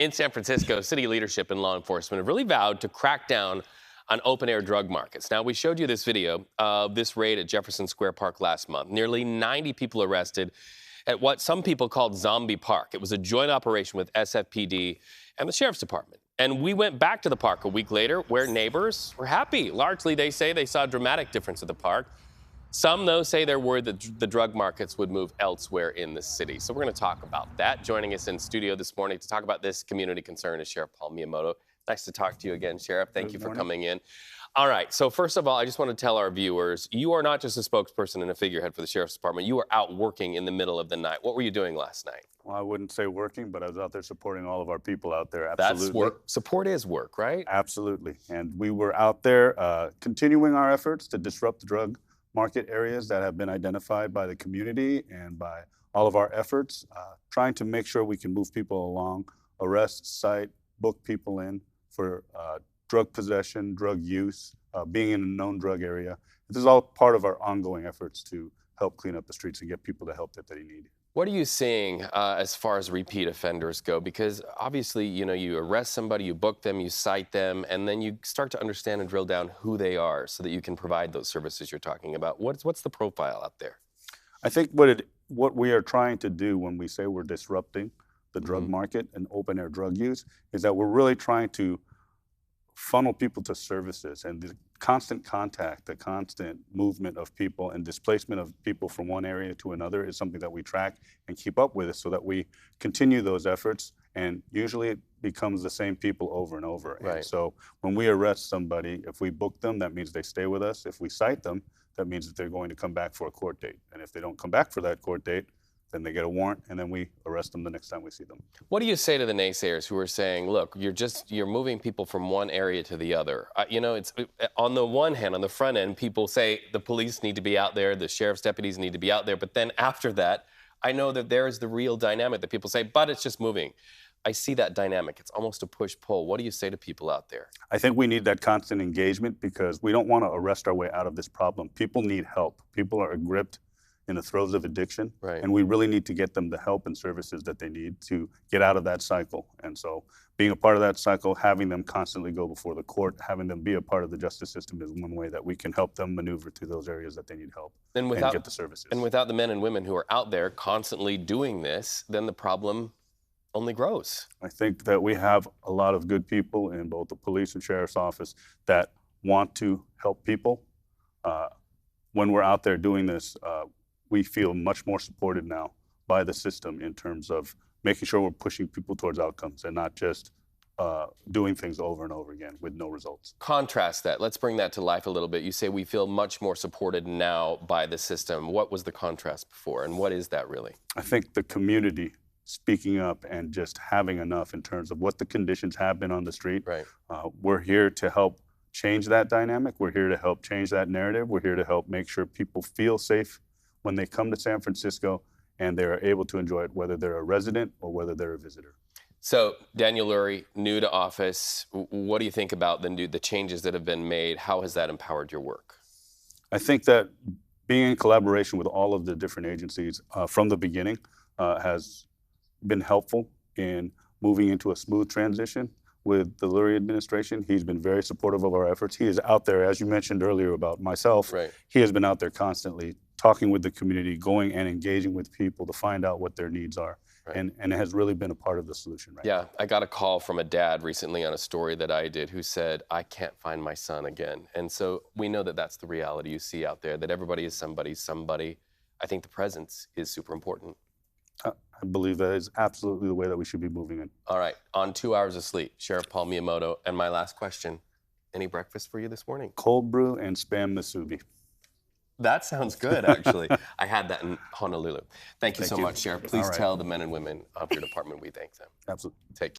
In San Francisco, city leadership and law enforcement have really vowed to crack down on open-air drug markets. Now, we showed you this video of this raid at Jefferson Square Park last month. Nearly 90 people arrested at what some people called Zombie Park. It was a joint operation with SFPD and the Sheriff's Department. And we went back to the park a week later where neighbors were happy. Largely, they say they saw a dramatic difference at the park. Some, though, say they're worried that the drug markets would move elsewhere in the city. So we're going to talk about that. Joining us in studio this morning to talk about this community concern is Sheriff Paul Miyamoto. Nice to talk to you again, Sheriff. Thank you for coming in. All right, so first of all, I just want to tell our viewers, you are not just a spokesperson and a figurehead for the Sheriff's Department. You are out working in the middle of the night. What were you doing last night? Well, I wouldn't say working, but I was out there supporting all of our people out there. Absolutely. That's work. Support is work, right? Absolutely. And we were out there continuing our efforts to disrupt the drug market areas that have been identified by the community and by all of our efforts, trying to make sure we can move people along, arrest, cite, book people in for drug possession, drug use, being in a known drug area. This is all part of our ongoing efforts to help clean up the streets and get people the help that they need. What are you seeing as far as repeat offenders go? Because obviously, you know, you arrest somebody, you book them, you cite them, and then you start to understand and drill down who they are so that you can provide those services you're talking about. What's the profile out there? I think what we are trying to do when we say we're disrupting the drug market and open-air drug use is that we're really trying to funnel people to services, and the constant contact, the constant movement of people and displacement of people from one area to another is something that we track and keep up with so that we continue those efforts, and usually it becomes the same people over and over. Right. And so when we arrest somebody, if we book them, that means they stay with us. If we cite them, that means that they're going to come back for a court date. And if they don't come back for that court date, then they get a warrant, and then we arrest them the next time we see them. What do you say to the naysayers who are saying, look, you're moving people from one area to the other? You know, it's on the one hand, on the front end, people say the police need to be out there, the sheriff's deputies need to be out there. But then after that, I know that there is the real dynamic that people say, but it's just moving. I see that dynamic. It's almost a push-pull. What do you say to people out there? I think we need that constant engagement because we don't want to arrest our way out of this problem. People need help. People are gripped in the throes of addiction, right. And we really need to get them the help and services that they need to get out of that cycle. And so being a part of that cycle, having them constantly go before the court, having them be a part of the justice system is one way that we can help them maneuver to those areas that they need help and get the services. And without the men and women who are out there constantly doing this, then the problem only grows. I think that we have a lot of good people in both the police and sheriff's office that want to help people. When we're out there doing this, we feel much more supported now by the system in terms of making sure we're pushing people towards outcomes and not just doing things over and over again with no results. Contrast that. Let's bring that to life a little bit. You say we feel much more supported now by the system. What was the contrast before, and what is that really? I think the community speaking up and just having enough in terms of what the conditions have been on the street. Right. We're here to help change that dynamic. We're here to help change that narrative. We're here to help make sure people feel safe when they come to San Francisco and they're able to enjoy it, whether they're a resident or whether they're a visitor. So, Daniel Lurie, new to office, what do you think about the changes that have been made? How has that empowered your work? I think that being in collaboration with all of the different agencies from the beginning has been helpful in moving into a smooth transition with the Lurie administration. He's been very supportive of our efforts. He is out there, as you mentioned earlier about myself, right. He has been out there constantly talking with the community, going and engaging with people to find out what their needs are. Right. And it has really been a part of the solution right now. I got a call from a dad recently on a story that I did who said, I can't find my son again. And so we know that that's the reality you see out there, that everybody is somebody. I think the presence is super important. I believe that is absolutely the way that we should be moving in. All right, on 2 hours of sleep, Sheriff Paul Miyamoto. And my last question, any breakfast for you this morning? Cold brew and Spam musubi. That sounds good, actually. I had that in Honolulu. Thank you so much, Sheriff. Please tell the men and women of your department we thank them. Absolutely. Take care.